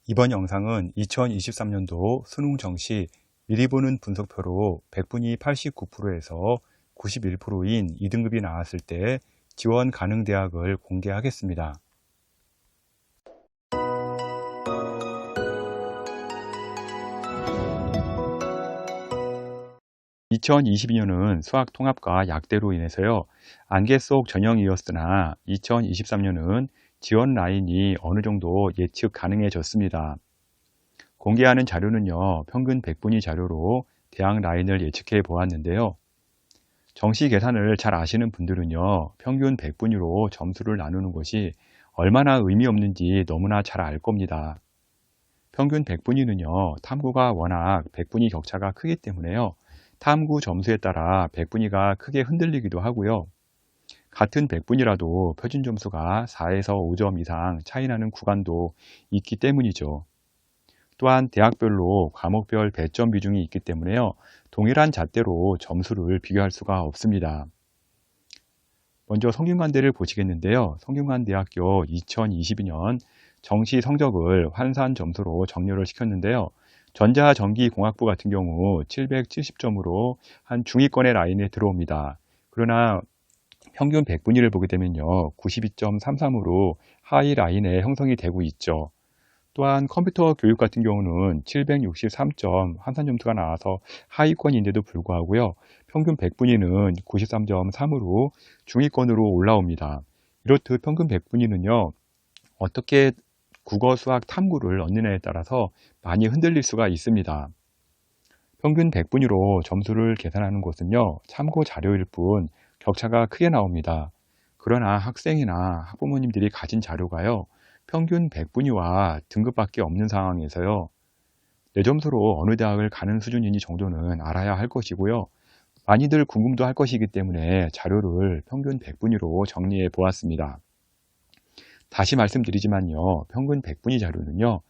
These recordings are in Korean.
이번 영상은 2023년도 수능 정시 미리 보는 분석표로 백분위 89%에서 91%인 2등급이 나왔을 때 지원 가능 대학을 공개하겠습니다. 2022년은 수학 통합과 약대로 인해서요, 안개 속 전형이었으나 2023년은 지원 라인이 어느 정도 예측 가능해졌습니다. 공개하는 자료는요, 평균 백분위 자료로 대학 라인을 예측해 보았는데요. 정시 계산을 잘 아시는 분들은요, 평균 백분위로 점수를 나누는 것이 얼마나 의미 없는지 너무나 잘 알 겁니다. 평균 백분위는요, 탐구가 워낙 백분위 격차가 크기 때문에요, 탐구 점수에 따라 백분위가 크게 흔들리기도 하고요. 같은 백분위라도 표준 점수가 4에서 5점 이상 차이 나는 구간도 있기 때문이죠. 또한 대학별로 과목별 배점 비중이 있기 때문에요, 동일한 잣대로 점수를 비교할 수가 없습니다. 먼저 성균관대를 보시겠는데요. 성균관대학교 2022년 정시 성적을 환산 점수로 정렬을 시켰는데요. 전자전기공학부 같은 경우 770점으로 한 중위권의 라인에 들어옵니다. 그러나 평균 백분위를 보게 되면요, 92.33으로 하위 라인에 형성이 되고 있죠. 또한 컴퓨터 교육 같은 경우는 763점 환산 점수가 나와서 하위권인데도 불구하고요, 평균 백분위는 93.3으로 중위권으로 올라옵니다. 이렇듯 평균 백분위는요, 어떻게 국어, 수학, 탐구를 얻느냐에 따라서 많이 흔들릴 수가 있습니다. 평균 백분위로 점수를 계산하는 것은요, 참고 자료일 뿐 격차가 크게 나옵니다. 그러나 학생이나 학부모님들이 가진 자료가요, 평균 백분위와 등급밖에 없는 상황에서요, 내 점수로 어느 대학을 가는 수준인지 정도는 알아야 할 것이고요, 많이들 궁금도 할 것이기 때문에 자료를 평균 백분위로 정리해 보았습니다. 다시 말씀드리지만요, 평균 백분위 자료는요,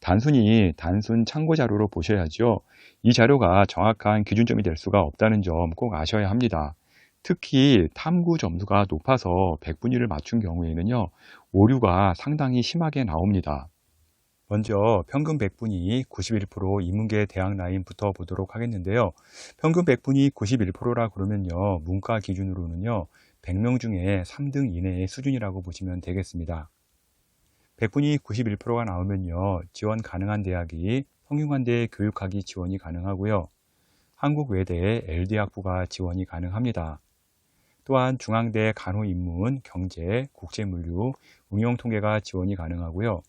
단순 참고 자료로 보셔야죠. 이 자료가 정확한 기준점이 될 수가 없다는 점 꼭 아셔야 합니다. 특히 탐구 점수가 높아서 백분위를 맞춘 경우에는요, 오류가 상당히 심하게 나옵니다. 먼저 평균 백분위 91% 인문계 대학 라인부터 보도록 하겠는데요. 평균 백분위 91%라 그러면요, 문과 기준으로는요, 100명 중에 3등 이내의 수준이라고 보시면 되겠습니다. 백분위 91%가 나오면요, 지원 가능한 대학이 성균관대 교육학위 지원이 가능하고요, 한국외대 LD학부가 지원이 가능합니다. 또한 중앙대 간호인문, 경제, 국제물류, 응용통계가 지원이 가능하고요,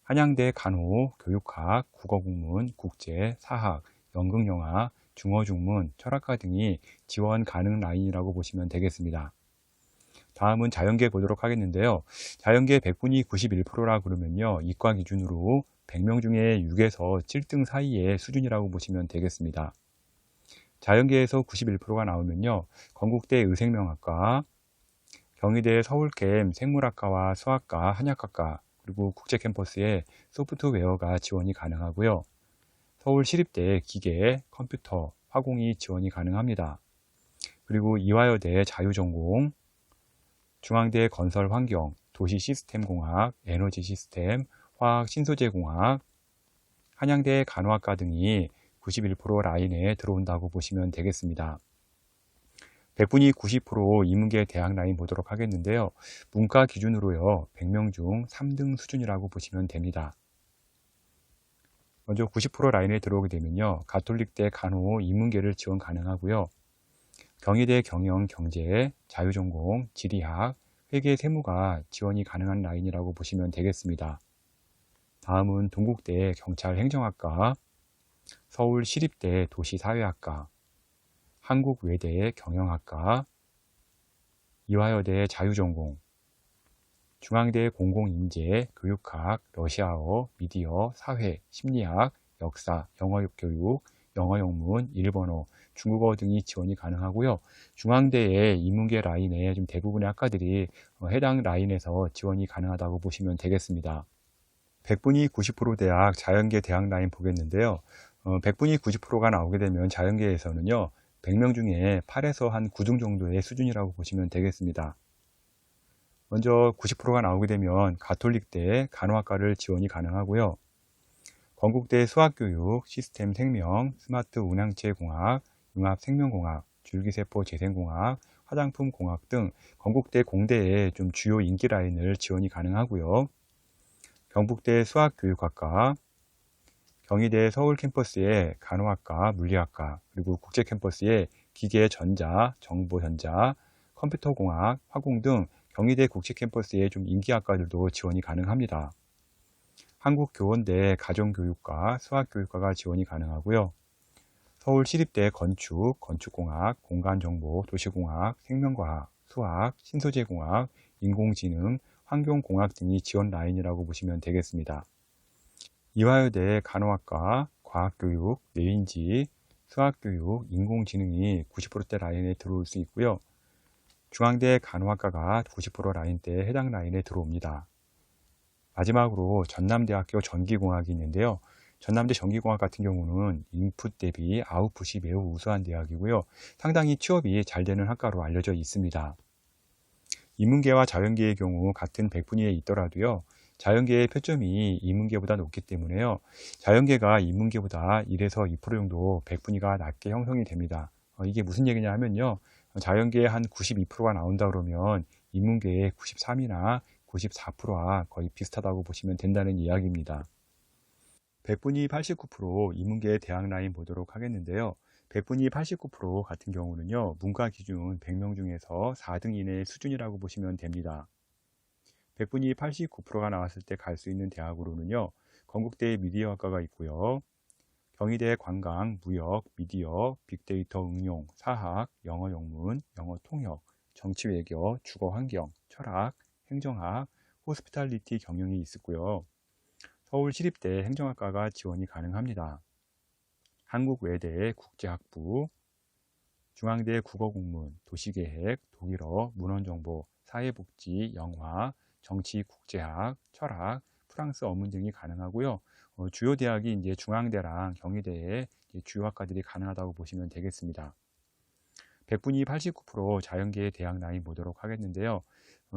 한양대 간호, 교육학, 국어국문, 국제, 사학, 연극영화, 중어중문, 철학과 등이 지원 가능 라인이라고 보시면 되겠습니다. 다음은 자연계 보도록 하겠는데요. 자연계 백분위 91%라 그러면요, 이과 기준으로 100명 중에 6에서 7등 사이의 수준이라고 보시면 되겠습니다. 자연계에서 91%가 나오면요, 건국대 의생명학과, 경희대 서울캠 생물학과와 수학과, 한약학과, 그리고 국제캠퍼스에 소프트웨어가 지원이 가능하고요, 서울시립대 기계, 컴퓨터, 화공이 지원이 가능합니다. 그리고 이화여대 자유전공, 중앙대 건설환경, 도시시스템공학, 에너지시스템, 화학 신소재공학, 한양대 간호학과 등이 91% 라인에 들어온다고 보시면 되겠습니다. 백분위 90% 인문계 대학 라인 보도록 하겠는데요. 문과 기준으로요, 100명 중 3등 수준이라고 보시면 됩니다. 먼저 90% 라인에 들어오게 되면요, 가톨릭대 간호 인문계를 지원 가능하고요, 경희대 경영 경제, 자유전공, 지리학, 회계 세무가 지원이 가능한 라인이라고 보시면 되겠습니다. 다음은 동국대 경찰 행정학과, 서울시립대 도시사회학과, 한국외대 경영학과, 이화여대 자유전공, 중앙대 공공인재, 교육학, 러시아어, 미디어, 사회, 심리학, 역사, 영어교육, 영어영문, 일본어, 중국어 등이 지원이 가능하고요. 중앙대의 인문계 라인에 좀 대부분의 학과들이 해당 라인에서 지원이 가능하다고 보시면 되겠습니다. 백분위 90% 대학, 자연계 대학 라인 보겠는데요. 백분위 90%가 나오게 되면 자연계에서는요, 100명 중에 8에서 한 9등 정도의 수준이라고 보시면 되겠습니다. 먼저 90%가 나오게 되면 가톨릭대 간호학과를 지원이 가능하고요, 건국대 수학교육, 시스템 생명, 스마트 운항체 공학, 융합 생명공학, 줄기세포 재생공학, 화장품 공학 등 건국대 공대에 좀 주요 인기 라인을 지원이 가능하고요. 경북대 수학교육학과, 경희대 서울 캠퍼스의 간호학과, 물리학과, 그리고 국제 캠퍼스의 기계, 전자, 정보, 전자, 컴퓨터공학, 화공 등 경희대 국제 캠퍼스의 좀 인기학과들도 지원이 가능합니다. 한국교원대 가정교육과, 수학교육과가 지원이 가능하고요. 서울시립대 건축, 건축공학, 공간정보, 도시공학, 생명과학, 수학, 신소재공학, 인공지능, 환경공학 등이 지원 라인이라고 보시면 되겠습니다. 이화여대 간호학과, 과학교육, 뇌인지, 수학교육, 인공지능이 90%대 라인에 들어올 수 있고요. 중앙대 간호학과가 90% 라인대에 해당 라인에 들어옵니다. 마지막으로 전남대학교 전기공학이 있는데요. 전남대 전기공학 같은 경우는 인풋 대비 아웃풋이 매우 우수한 대학이고요. 상당히 취업이 잘 되는 학과로 알려져 있습니다. 인문계와 자연계의 경우 같은 백분위에 있더라도요. 자연계의 표점이 인문계보다 높기 때문에요. 자연계가 인문계보다 1에서 2% 정도 백분위가 낮게 형성이 됩니다. 이게 무슨 얘기냐 하면요. 자연계에 한 92%가 나온다 그러면 인문계의 93이나 94%와 거의 비슷하다고 보시면 된다는 이야기입니다. 백분위 89% 인문계 대학 라인 보도록 하겠는데요. 백분위 89% 같은 경우는요. 문과 기준 100명 중에서 4등 이내의 수준이라고 보시면 됩니다. 백분위 89%가 나왔을 때 갈 수 있는 대학으로는요. 건국대 미디어학과가 있고요. 경희대 관광, 무역, 미디어, 빅데이터 응용, 사학, 영어 영문, 영어 통역, 정치 외교, 주거 환경, 철학, 행정학, 호스피탈리티 경영이 있었고요. 서울시립대 행정학과가 지원이 가능합니다. 한국외대 국제학부, 중앙대 국어국문, 도시계획, 독일어, 문헌정보, 사회복지, 영화, 정치, 국제학, 철학, 프랑스 어문 등이 가능하고요. 주요 대학이 이제 중앙대랑 경희대에 주요 학과들이 가능하다고 보시면 되겠습니다. 백분위 89% 자연계의 대학 라인 보도록 하겠는데요.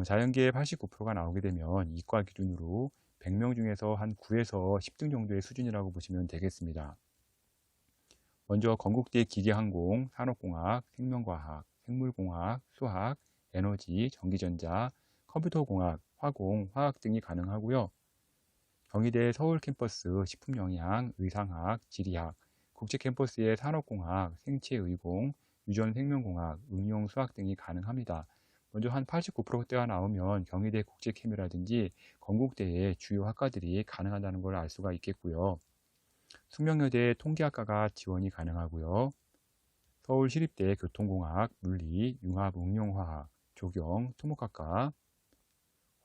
자연계의 89%가 나오게 되면 이과 기준으로 100명 중에서 한 9에서 10등 정도의 수준이라고 보시면 되겠습니다. 먼저 건국대 기계항공, 산업공학, 생명과학, 생물공학, 수학, 에너지, 전기전자, 컴퓨터공학, 화공, 화학 등이 가능하고요. 경희대 서울 캠퍼스 식품영양, 의상학, 지리학, 국제 캠퍼스의 산업공학, 생체의공, 유전생명공학, 응용수학 등이 가능합니다. 먼저 한 89%대가 나오면 경희대 국제케미라든지 건국대의 주요 학과들이 가능하다는 걸 알 수가 있겠고요. 숙명여대 통계학과가 지원이 가능하고요. 서울시립대 교통공학, 물리, 융합응용화학, 조경, 토목학과,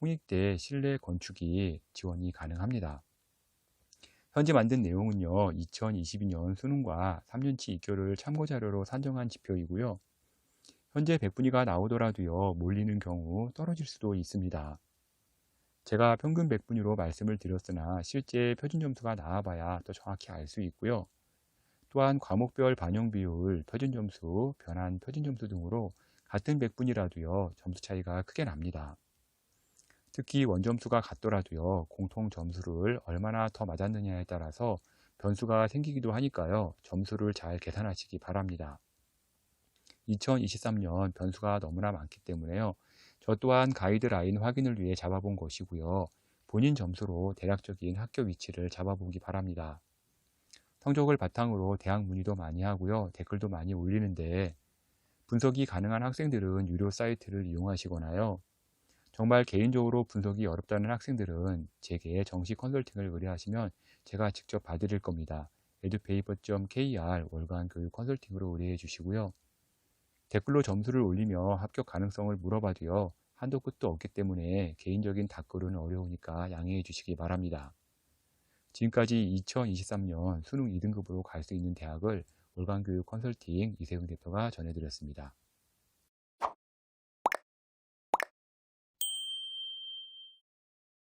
홍익대 실내 건축이 지원이 가능합니다. 현재 만든 내용은요. 2022년 수능과 3년치 입교를 참고자료로 산정한 지표이고요. 현재 백분위가 나오더라도요. 몰리는 경우 떨어질 수도 있습니다. 제가 평균 백분위로 말씀을 드렸으나 실제 표준 점수가 나와봐야 더 정확히 알 수 있고요. 또한 과목별 반영 비율, 표준 점수, 변환 표준 점수 등으로 같은 백분위라도요. 점수 차이가 크게 납니다. 특히 원점수가 같더라도요. 공통 점수를 얼마나 더 맞았느냐에 따라서 변수가 생기기도 하니까요. 점수를 잘 계산하시기 바랍니다. 2023년 변수가 너무나 많기 때문에요. 저 또한 가이드라인 확인을 위해 잡아본 것이고요. 본인 점수로 대략적인 학교 위치를 잡아보기 바랍니다. 성적을 바탕으로 대학 문의도 많이 하고요. 댓글도 많이 올리는데 분석이 가능한 학생들은 유료 사이트를 이용하시거나요. 정말 개인적으로 분석이 어렵다는 학생들은 제게 정식 컨설팅을 의뢰하시면 제가 직접 봐드릴 겁니다. edupaper.kr 월간 교육 컨설팅으로 의뢰해 주시고요. 댓글로 점수를 올리며 합격 가능성을 물어봐도요. 한도 끝도 없기 때문에 개인적인 답글은 어려우니까 양해해 주시기 바랍니다. 지금까지 2023년 수능 2등급으로 갈 수 있는 대학을 월간 교육 컨설팅 이세훈 대표가 전해드렸습니다.